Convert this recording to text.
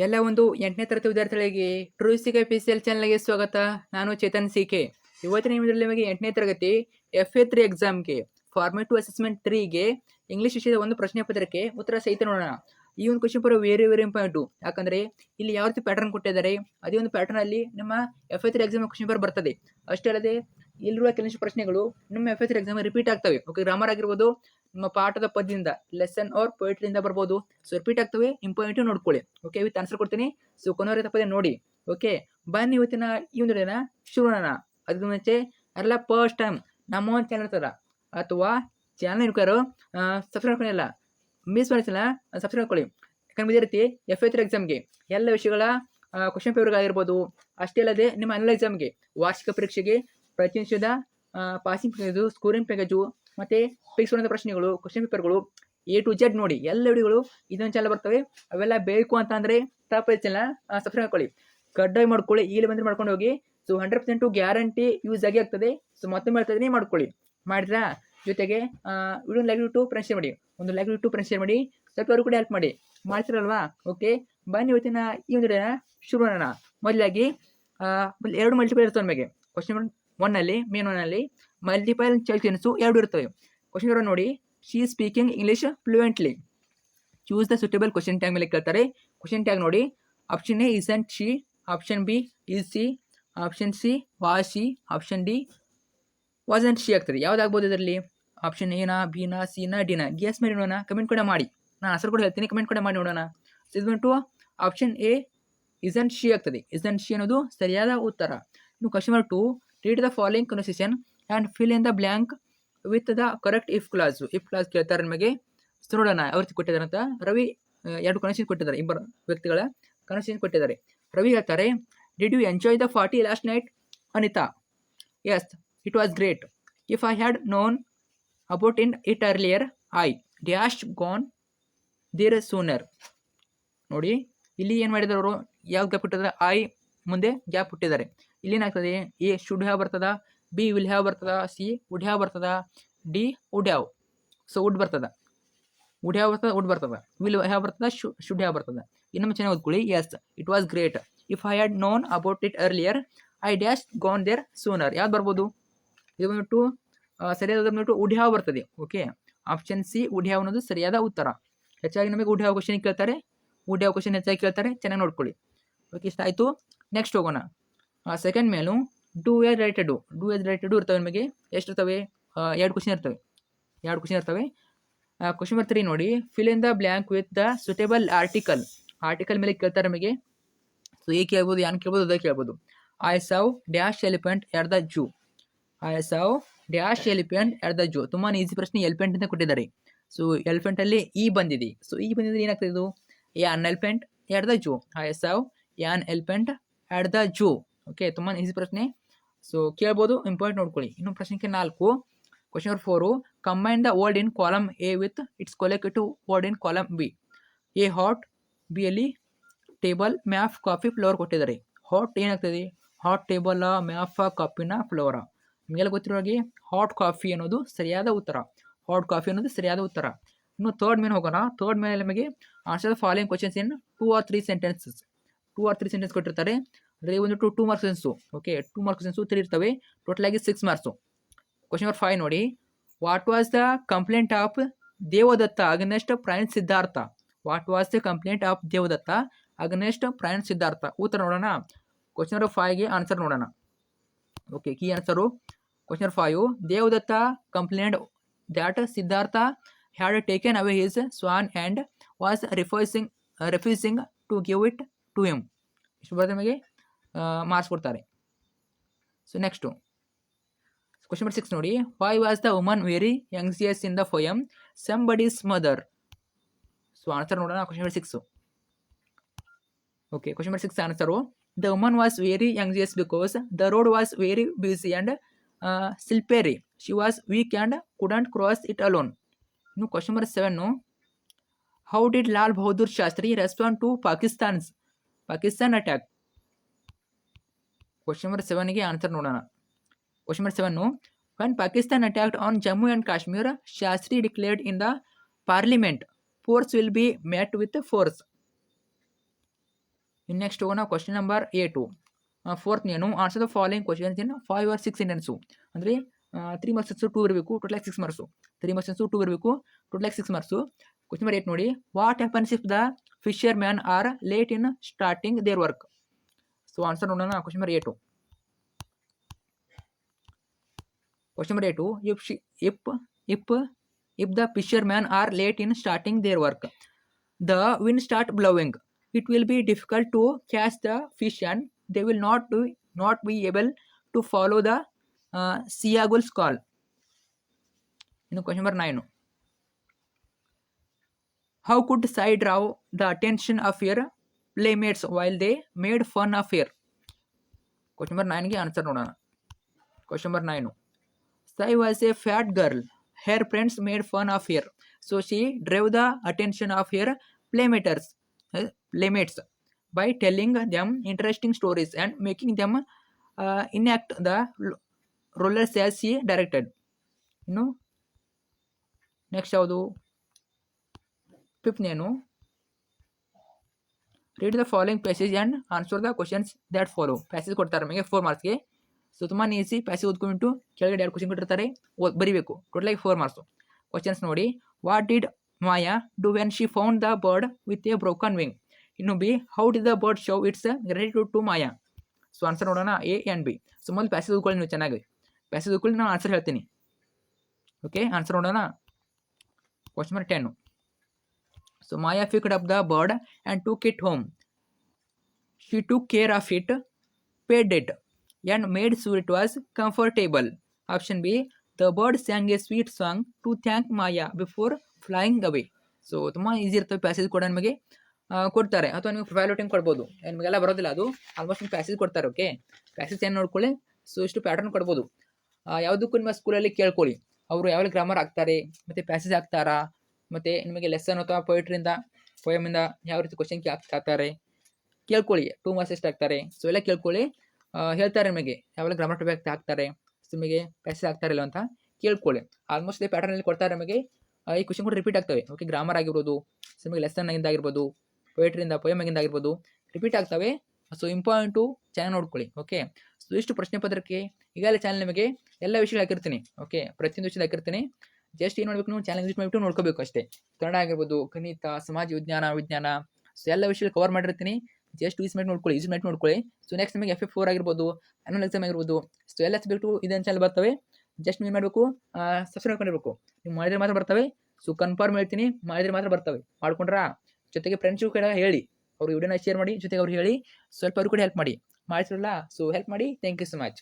ಎಲ್ಲ ಒಂದು 8ನೇ ತರಗತಿ ವಿದ್ಯಾರ್ಥಿಗಳಿಗೆ ಟ್ರೂಸಿಗೆ PCL ಚಾನಲ್ಗೆ ಸ್ವಾಗತ. ನಾನು ಚೇತನ್ CK. ಇವತ್ತಿನ ವಿಡಿಯೋದಲ್ಲಿ ನಿಮಗೆ 8ನೇ ತರಗತಿ FA3 ಎಕ್ಸಾಮ್ಗೆ ಫಾರ್ಮೇಟಿವ್ ಅಸೆಸ್ಮೆಂಟ್ 3ಗೆ ಇಂಗ್ಲಿಷ್ ವಿಷಯದ ಒಂದು ಪ್ರಶ್ನೆ ಪತ್ರಿಕೆ ಉತ್ತರ ಸಹಿತ ನೋಡೋಣ. ಈ ಒಂದು ಕ್ವಶನ್ ಪೇಪರ್ ವೆರಿ ಇಂಪಾರ್ಟೆಂಟ್. ಯಾಕಂದ್ರೆ ಇಲ್ಲಿ ಯಾವ ರೀತಿ ಪ್ಯಾಟರ್ನ್ ಕೊಟ್ಟಿದ್ದಾರೆ ಅದೇ ಒಂದು ಪ್ಯಾಟರ್ನ್ ಅಲ್ಲಿ ನಮ್ಮ FA3 ಎಕ್ಸಾಮ್ ಕ್ವಶನ್ ಪೇಪರ್ ಬರ್ತದೆ. ಅಷ್ಟೇ ಅಲ್ಲದೆ ಇಲ್ಲಿರುವ ಕೆಲವೊಂದು ಪ್ರಶ್ನೆಗಳು ನಮ್ಮ FA3 ಎಕ್ಸಾಮ್ ರಿಪೀಟ್ ಆಗ್ತವೆ. ಓಕೆ, ಗ್ರಾಮರ್ ಆಗಿರ್ಬೋದು, ನಿಮ್ಮ ಪಾಠದ ಪದ್ಯದಿಂದ ಲೆಸನ್ ಆರ್ ಪೊಯಿಟ್ರಿಯಿಂದ ಬರ್ಬೋದು. ಸೊ ರಿಪೀಟ್ ಆಗ್ತವೆ, ಇಂಪಾರ್ಟೆಂಟ್ ನೋಡ್ಕೊಳ್ಳಿ. ಓಕೆ, ವಿತ್ ಆನ್ಸರ್ ಕೊಡ್ತೀನಿ. ಸೊ ಕೊನೆಯವರೆ ತಪ್ಪದೆ ನೋಡಿ. ಓಕೆ, ಬನ್ನಿ ಇವತ್ತಿನ ಈ ಒಂದು ಡೇನ ಶುರು ಮಾಡೋಣ. ಅದಕ್ಕೆ ಮುಂಚೆ ಎಲ್ಲ ಫಸ್ಟ್ ಟೈಮ್ ನಮ್ಮ ಒಂದು ಚಾನಲ್ ಇರ್ತಾರ ಅಥವಾ ಚಾನಲ್ ಇರ್ಕಾರು ಸಬ್ಸ್ಕ್ರೈಬ್ ಮಾಡ್ಕೊಂಡಿಲ್ಲ, ಮಿಸ್ ಮಾಡಿಸಿಲ್ಲ, ಸಬ್ಸ್ಕ್ರೈಬ್ ಮಾಡ್ಕೊಳ್ಳಿ. ಯಾಕಂದ್ರೆ ಇದೇ ರೀತಿ FA3 ಎಕ್ಸಾಮ್ಗೆ ಎಲ್ಲ ವಿಷಯಗಳ ಕ್ವಶನ್ ಪೇಪರ್ಗಾಗಿರ್ಬೋದು, ಅಷ್ಟೇ ಅಲ್ಲದೆ ನಿಮ್ಮ ಅನಲ್ ಎಕ್ಸಾಮ್ಗೆ ವಾರ್ಷಿಕ ಪರೀಕ್ಷೆಗೆ ಪ್ರತಿನಿತ್ಯದ ಪಾಸಿಂಗ್ ಪ್ಯಾಕೇಜು, ಸ್ಕೋರಿಂಗ್ ಪ್ಯಾಕೇಜು, ಮತ್ತೆ ಫಿಕ್ಸ್ ಮಾಡಿದ ಪ್ರಶ್ನೆಗಳು, ಕ್ವಶನ್ ಪೇಪರ್ಗಳು A to Z ನೋಡಿ ಎಲ್ಲ ವಿಡಿಯೋಗಳು ಇದೊಂದು ಚಾನಲ್ ಬರ್ತವೆ. ಅವೆಲ್ಲ ಬೇಕು ಅಂತ ಅಂದ್ರೆ ತಪ್ಪದೆ ಚಾನಲ್ ಸಬ್ಸ್ಕ್ರೈಬ್ ಮಾಡ್ಕೊಳ್ಳಿ, ಕಡ್ಡಾಯ ಮಾಡ್ಕೊಳ್ಳಿ. ಇಲ್ಲಿ ಬಂದ್ರೆ ಮಾಡ್ಕೊಂಡು ಹೋಗಿ. ಸೊ 100% ಗ್ಯಾರಂಟಿ ಯೂಸ್ ಆಗಿ ಆಗ್ತದೆ. ಸೊ ಮತ್ತೊಮ್ಮೆ ಹೇಳ್ತಾ ಮಾಡ್ಕೊಳ್ಳಿ. ಮಾಡಿದ್ರಾ? ಜೊತೆಗೆ video like to friends share ಮಾಡಿ, ಒಂದು ಲೈಕ್ ಟು ಫ್ರೆಂಡ್ಸ್ ಶೇರ್ ಮಾಡಿ, ಸ್ವಲ್ಪ ಅವರು ಕೂಡ ಹೆಲ್ಪ್ ಮಾಡಿ. ಮಾಡ್ತಿರಲ್ವಾ? ಓಕೆ, ಬನ್ನಿ ಇವತ್ತಿನ ಈ ಒಂದು ಶುರು ಮಾಡೋಣ. ಮೊದಲಾಗಿ 2 ಮಲ್ಟಿಪಲ್ ಇರ್ತವೆ ನಮಗೆ. ಕ್ವಶನ್ 1ನಲ್ಲಿ ಮೇನ್ 1ನಲ್ಲಿ ಮಲ್ಟಿಪಲ್ ಚಾಯ್ಸ್ 2 ಇರ್ತವೆ. ಕ್ವಶನ್ ನಂಬರ್ ನೋಡಿ, she speaking English fluently. Choose the suitable question tag ಮೇಲೆ ಕೇಳ್ತಾರೆ. ಕ್ವಶನ್ ಟ್ಯಾಗ್ ನೋಡಿ, option A isn't she, option B is C, option C was she, option D wasn't she ಆಗ್ತದೆ. ಯಾವ್ದಾಗ್ಬೋದು ಇದರಲ್ಲಿ? Option ಎನಾ, Bina, ಸಿನಾ, ಡಿನಾ? Guess ಮಾಡಿ ನೋಡೋಣ, comment ಕೂಡ ಮಾಡಿ. ನಾನು ಆನ್ಸರ್ ಕೂಡ ಹೇಳ್ತೀನಿ, ಕಮೆಂಟ್ ಕೂಡ ಮಾಡಿ ನೋಡೋಣ. ಇದು ಬಂತು ಆಪ್ಷನ್ ಎ ಇಸಂಟ್ ಶಿ ಆಗ್ತದೆ. ಇಸಂಟ್ ಶಿ ಅನ್ನೋದು ಸರಿಯಾದ ಉತ್ತರ. ಇನ್ನು question number 2, read the following conversation and fill in the blank with the correct if clause. If clause ಕೇಳ್ತಾರೆ ನಮಗೆ. ನೋಡೋಣ ಯಾವ ರೀತಿ ಕೊಟ್ಟಿದ್ದಾರೆ ಅಂತ. ರವಿ 2 ಕನ್ವರ್ಸೇಷನ್ ಕೊಟ್ಟಿದ್ದಾರೆ, ಇಬ್ಬರು ವ್ಯಕ್ತಿಗಳ ಕನ್ವರ್ಸೇಷನ್ ಕೊಟ್ಟಿದ್ದಾರೆ. ರವಿ ಹೇಳ್ತಾರೆ, did you enjoy the party last night? Anita, yes it was great. If I had known about it earlier I dash gone there sooner. ನೋಡಿ ಇಲ್ಲಿ ಏನು ಮಾಡಿದ್ದಾರೆ ಅವರು, ಯಾವ ಗ್ಯಾಪ್ ಕೊಟ್ಟಿದ್ದಾರೆ? ಐ ಮುಂದೆ ಗ್ಯಾಪ್ ಕೊಟ್ಟಿದ್ದಾರೆ. ಇಲ್ಲಿ ಏನಾಗ್ತದೆ? ಎ ಶುಡ್ ಹ್ಯಾವ್ ಬರ್ತದ, ಬಿ ವಿಲ್ ಹ್ಯಾವ್ ಬರ್ತದ, ಸಿ ವುಡ್ ಹ್ಯಾವ್ ಬರ್ತದ, D would have. So would ಬರ್ತದ, ವುಡ್ ಹ್ಯಾವ್ ಬರ್ತದ, ವುಡ್ ಬರ್ತದ, ವಿಲ್ ಹ್ಯಾವ್ ಬರ್ತದ, ಶುಡ್ ಹ್ಯಾವ್ ಬರ್ತದ. ಇನ್ನೊಮ್ಮೆ ಚೆನ್ನಾಗಿ ಓದ್ಕೊಳ್ಳಿ. As it was great. If I had known about it earlier I dash gone there sooner. ಯಾವ್ದು ಬರ್ಬೋದು? ಇದು ಬಂದ್ಬಿಟ್ಟು ಸರಿಯಾದ ಬಂದ್ಬಿಟ್ಟು ವುಡ್ ಹ್ಯಾವ್ ಬರ್ತದೆ. Okay, option C would have ಅನ್ನೋದು ಸರಿಯಾದ ಉತ್ತರ. ಹೆಚ್ಚಾಗಿ ನಮಗೆ ವುಡ್ ಹ್ಯಾವ್ ಕ್ವಶನ್ ಕೇಳ್ತಾರೆ, ವುಡ್ ಹ್ಯಾವ್ ಕ್ವಶನ್ ಹೆಚ್ಚಾಗಿ ಕೇಳ್ತಾರೆ, ಚೆನ್ನಾಗಿ ನೋಡ್ಕೊಳ್ಳಿ. ಓಕೆ, ಇಷ್ಟ ಆಯಿತು. ನೆಕ್ಸ್ಟ್ ಹೋಗೋಣ. ಸೆಕೆಂಡ್ ಮೇಲೂ ಡೂ ಎಸ್ ರೈಟೆಡು. ಡೂ ಎಸ್ ರೈಟೆಡು ಇರ್ತವೆ ನಮಗೆ. ಎಷ್ಟು ಇರ್ತವೆ? 2 ಕ್ವಶನ್ ಇರ್ತವೆ. 2 ಕ್ವಶನ್ ಇರ್ತವೆ. ಕ್ವಶನ್ ನಂಬರ್ 3 ನೋಡಿ, fill in the blank with the suitable article. Article ಮೇಲೆ ಕೇಳ್ತಾರೆ ನಮಗೆ. ಸೊ ಏ ಕೇಳ್ಬೋದು, ಯಾನ್ ಕೇಳ್ಬೋದು, ಅದೇ ಕೇಳ್ಬೋದು. I saw dash elephant at the zoo. I saw dash elephant at the zoo. ತುಂಬಾ ಈಸಿ ಪ್ರಶ್ನೆ, ಎಲಿಫೆಂಟ್ ಅಂತ ಕೊಟ್ಟಿದ್ದಾರೆ. ಸೊ ಎಲಿಫೆಂಟ್ ಅಲ್ಲಿ ಈ ಬಂದಿದೆ. ಸೊ ಈ ಬಂದಿದ್ರೆ ಏನಾಗ್ತದೆ? ಇದು an elephant at the zoo. I saw an elephant at the zoo. Okay, ತುಂಬಾ ಈಸಿ ಪ್ರಶ್ನೆ. ಸೊ ಕೇಳ್ಬೋದು, ಇಂಪಾರ್ಟೆಂಟ್ ನೋಡ್ಕೊಳ್ಳಿ. ಇನ್ನು ಪ್ರಶ್ನೆ 4, question number 4, combine the word in column A with its collective word in column B. A hot, B ಅಲ್ಲಿ table, muff, coffee, flower ಕೊಟ್ಟಿದ್ದಾರೆ. Hot ಏನಾಗ್ತದೆ? Hot table, muff, ಕಾಫಿನ, ಫ್ಲವರ? ನಿಮಗೆಲ್ಲ ಗೊತ್ತಿರೋ ಹಾಗೆ ಹಾಟ್ ಕಾಫಿ ಅನ್ನೋದು ಸರಿಯಾದ ಉತ್ತರ. ಹಾಟ್ ಕಾಫಿ ಅನ್ನೋದು ಸರಿಯಾದ ಉತ್ತರ. ಇನ್ನು ಥರ್ಡ್ ಮೇಲೆ ಹೋಗೋಣ. ಥರ್ಡ್ ಮೇಲೆ ನಮಗೆ answer the following questions in 2 or 3 sentences. 2 or 3 sentence ಕೊಟ್ಟಿರ್ತಾರೆ. ಅದರಲ್ಲಿ ಒಂದು 2 marks questions. Okay, 2 marks questions 3 ಇರ್ತವೆ. ಟೋಟಲ್ ಆಗಿ 6 ಮಾರ್ಕ್ಸು. ಕ್ವಶನ್ ನಂಬರ್ 5 ನೋಡಿ, what was the complaint of Devadatta against prince Siddhartha? What was the complaint of Devadatta against prince Siddhartha? ಉತ್ತರ ನೋಡೋಣ. Question number 5ಗೆ answer ನೋಡೋಣ. Okay, key answer question number 5, Devadatta complaint that Siddhartha had taken away his swan and was refusing to give it to him. ಇಷ್ಟು ಬರೆದ ನಮಗೆ marks ಕೊಡ್ತಾರೆ. So next question number 6 ನೋಡಿ, why was the woman very anxious in the poem somebody's mother? So answer ನೋಡೋಣ. Question number 6. Okay, question number 6 answer, the woman was very anxious because the road was very busy and slippery. She was weak and couldn't cross it alone. ಇನ್ನು question number 7, how did Lal Bahadur Shastri respond to Pakistan attack? Question number 7ಗೆ answer ನೋಡೋಣ. Question number 7, when Pakistan attacked on Jammu and Kashmir, Shastri declared in the parliament, force will be met with force. ಇನ್ನು next ಹೋಗೋಣ question number A2. Fourth ಏನು answer the following questions in 5 or 6 sentence. ಅಂದರೆ 3 marks 2 ಇರಬೇಕು, total 6 marks. 3 marks 2 ಇರಬೇಕು, total 6 marks. Question number 8 ನೋಡಿ, what happens if the fishermen are late in starting their work. So answer ನೋಡೋಣ question number A2. Question number A2, if the fishermen are late in starting their work, the wind start blowing, it will be difficult to catch the fish and they will not be able to follow the seagull's call. In question number 9, how could Sai draw the attention of her playmates while they made fun of her? Question number 9 ಗೆ answer ನೋಡೋಣ. Question number 9, Sai was a fat girl. Her friends made fun of her, so she drew the attention of her playmates by telling them interesting stories and making them enact the roles as she directed. ಇನ್ನು next ಯಾವುದು, fifth ನೇನು, read the following passage and answer the questions that follow. Passage ಕೊಡ್ತಾರೆ ನಮಗೆ 4 ಮಾರ್ಕ್ಸ್ಗೆ. So ತುಂಬಾ easy. Passage ಓದ್ಕೊಂಡ್ಬಿಟ್ಟು ಕೆಳಗಡೆ 2 question ಕೊಟ್ಟಿರ್ತಾರೆ, ಬರೀಬೇಕು. ಟೋಟಲಾಗಿ 4 ಮಾರ್ಕ್ಸು. ಕ್ವಶನ್ಸ್ ನೋಡಿ, what did Maya do when she found the bird with a broken wing. ಇನ್ನು B, how did the bird show its gratitude to Maya. So answer ನೋಡೋಣ A ಆ್ಯಂಡ್ B. ಸೊ ಮೊದಲು passage ಓದ್ಕೊಳ್ಳಿ ನೀವು ಚೆನ್ನಾಗಿ. ಪ್ಯಾಸೇಜ್ ಓದ್ಕೊಳ್ಳಿ, ನಾನು answer ಹೇಳ್ತೀನಿ. ಓಕೆ, ಆನ್ಸರ್ ನೋಡೋಣ. Question number 10. So Maya picked up the bird and took it home. She took care of it, paid it, and made sure it was comfortable. Option B, the bird sang a sweet song to thank Maya before flying away. So ತುಂಬ easy ಇರ್ತವೆ passage ಕೂಡ ನಿಮಗೆ ಕೊಡ್ತಾರೆ, ಅಥವಾ ನೀವು profile rating ಕೊಡ್ಬೋದು. ನಿಮಗೆಲ್ಲ ಬರೋದಿಲ್ಲ, ಅದು ಆಲ್ಮೋಸ್ಟ್ ನೀವು ಪ್ಯಾಸೇಜ್ ಕೊಡ್ತಾರೆ. ಓಕೆ, ಪ್ಯಾಸೇಜ್ ಏನು ನೋಡ್ಕೊಳ್ಳಿ. ಸೊ ಇಷ್ಟು ಪ್ಯಾಟರ್ನ್ ಕೊಡ್ಬೋದು. ಯಾವುದಕ್ಕೂ ನಿಮ್ಮ ಸ್ಕೂಲಲ್ಲಿ ಕೇಳ್ಕೊಳ್ಳಿ, ಅವರು ಯಾವಾಗ ಗ್ರಾಮರ್ ಹಾಕ್ತಾರೆ, ಮತ್ತು ಪ್ಯಾಸೇಜ್ ಹಾಕ್ತಾರಾ, ಮತ್ತು ನಿಮಗೆ ಲೆಸನ್ ಅಥವಾ ಪೊಯಿಟ್ರಿಂದ ಪೋಯಮಿಂದ ಯಾವ ರೀತಿ ಕ್ವಶನ್ ಹಾಕ್ತಾರೆ ಕೇಳ್ಕೊಳ್ಳಿ. 2 ಮಾರ್ಕ್ಸ್ ಎಷ್ಟು ಹಾಕ್ತಾರೆ, ಸೊ ಎಲ್ಲ ಕೇಳ್ಕೊಳ್ಳಿ. ಹೇಳ್ತಾರೆ ನಿಮಗೆ ಯಾವಾಗ ಗ್ರಾಮರ್ ಟಾಪಿಕ್ ಹಾಕ್ತಾರೆ, ಸೊ ನಿಮಗೆ ಪ್ಯಾಸೇಜ್ ಆಗ್ತಾರಿಲ್ಲ ಅಂತ ಕೇಳ್ಕೊಳ್ಳಿ. ಆಲ್ಮೋಸ್ಟ್ ಇದೇ ಪ್ಯಾಟರ್ನಲ್ಲಿ ಕೊಡ್ತಾರೆ ನಮಗೆ. ಈ ಕ್ವಶನ್ ಕೂಡ ರಿಪೀಟ್ ಆಗ್ತವೆ. ಓಕೆ, ಗ್ರಾಮರ್ ಆಗಿರ್ಬೋದು, ಸೊ ನಿಮಗೆ ಲೆಸನ್ನಿಂದ ಆಗಿರ್ಬೋದು, ಪೊಯಿಟ್ರಿಂದ ಪೋಯಮಿಂದ ಆಗಿರ್ಬೋದು, ರಿಪೀಟ್ ಆಗ್ತವೆ. ಸೊ ಇಂಪಾರ್ಟೆಂಟು ಚೆನ್ನಾಗಿ ನೋಡ್ಕೊಳ್ಳಿ. ಓಕೆ, ಸೊ ಇಷ್ಟು ಪ್ರಶ್ನೆ ಪತ್ರಕ್ಕೆ ಈಗಾಗಲೇ ಚಾನಲ್ ನಿಮಗೆ ಎಲ್ಲ ವಿಷಯಗಳು ಹಾಕಿರ್ತೀನಿ. ಓಕೆ, ಪ್ರತಿಯೊಂದು ವಿಷಯ ಹಾಕಿರ್ತೀನಿ. ಜಸ್ಟ್ ಏನು ಮಾಡಬೇಕು, ನೀವು ಚಾನಲ್ ವಿಸಿಟ್ ಮಾಡಿಬಿಟ್ಟು ನೋಡ್ಕೋಬೇಕು ಅಷ್ಟೇ. ಕನ್ನಡ ಆಗಿರ್ಬೋದು, ಗಣಿತ, ಸಮಾಜ ವಿಜ್ಞಾನ, ಸೊ ಎಲ್ಲ ವಿಷಯ ಕವರ್ ಮಾಡಿರ್ತೀನಿ. ಜಸ್ಟ್ ಯೂಸ್ ಮಾಡಿ ನೋಡ್ಕೊಳ್ಳಿ. ಸೊ ನೆಕ್ಸ್ಟ್ ನಿಮಗೆ FF4 ಆಗಿರ್ಬೋದು, ಆನ್ಯುವಲ್ ಎಕ್ಸಾಮ್ ಆಗಿರ್ಬೋದು, ಸೊ ಎಲ್ಲ ಸಬ್ಜೆಕ್ಟು ಇದನ್ನು ಚಾನಲ್ ಬರ್ತವೆ. ಜಸ್ಟ್ ನೀವು ಮಾಡಬೇಕು, ಸಬ್ಸ್ಕ್ರೈಬ್ ಮಾಡಿರಬೇಕು. ನೀವು ಮಾಡಿದ್ರೆ ಮಾತ್ರ ಬರ್ತವೆ. ಸೊ ಕನ್ಫರ್ಮ್ ಹೇಳ್ತೀನಿ, ಮಾಡಿದ್ರೆ ಮಾತ್ರ ಬರ್ತವೆ. ಮಾಡ್ಕೊಂಡ್ರಾ, ಜೊತೆಗೆ ಫ್ರೆಂಡ್ಸು ಕೂಡ ಹೇಳಿ, ಅವರು ವಿಡಿಯೋನ ಶೇರ್ ಮಾಡಿ, ಜೊತೆಗೆ ಅವ್ರು ಹೇಳಿ ಸ್ವಲ್ಪ ಅವ್ರು ಕೂಡ ಹೆಲ್ಪ್ ಮಾಡಿಸಿರಲ್ಲ. ಸೊ ಹೆಲ್ಪ್ ಮಾಡಿ. Thank you so much.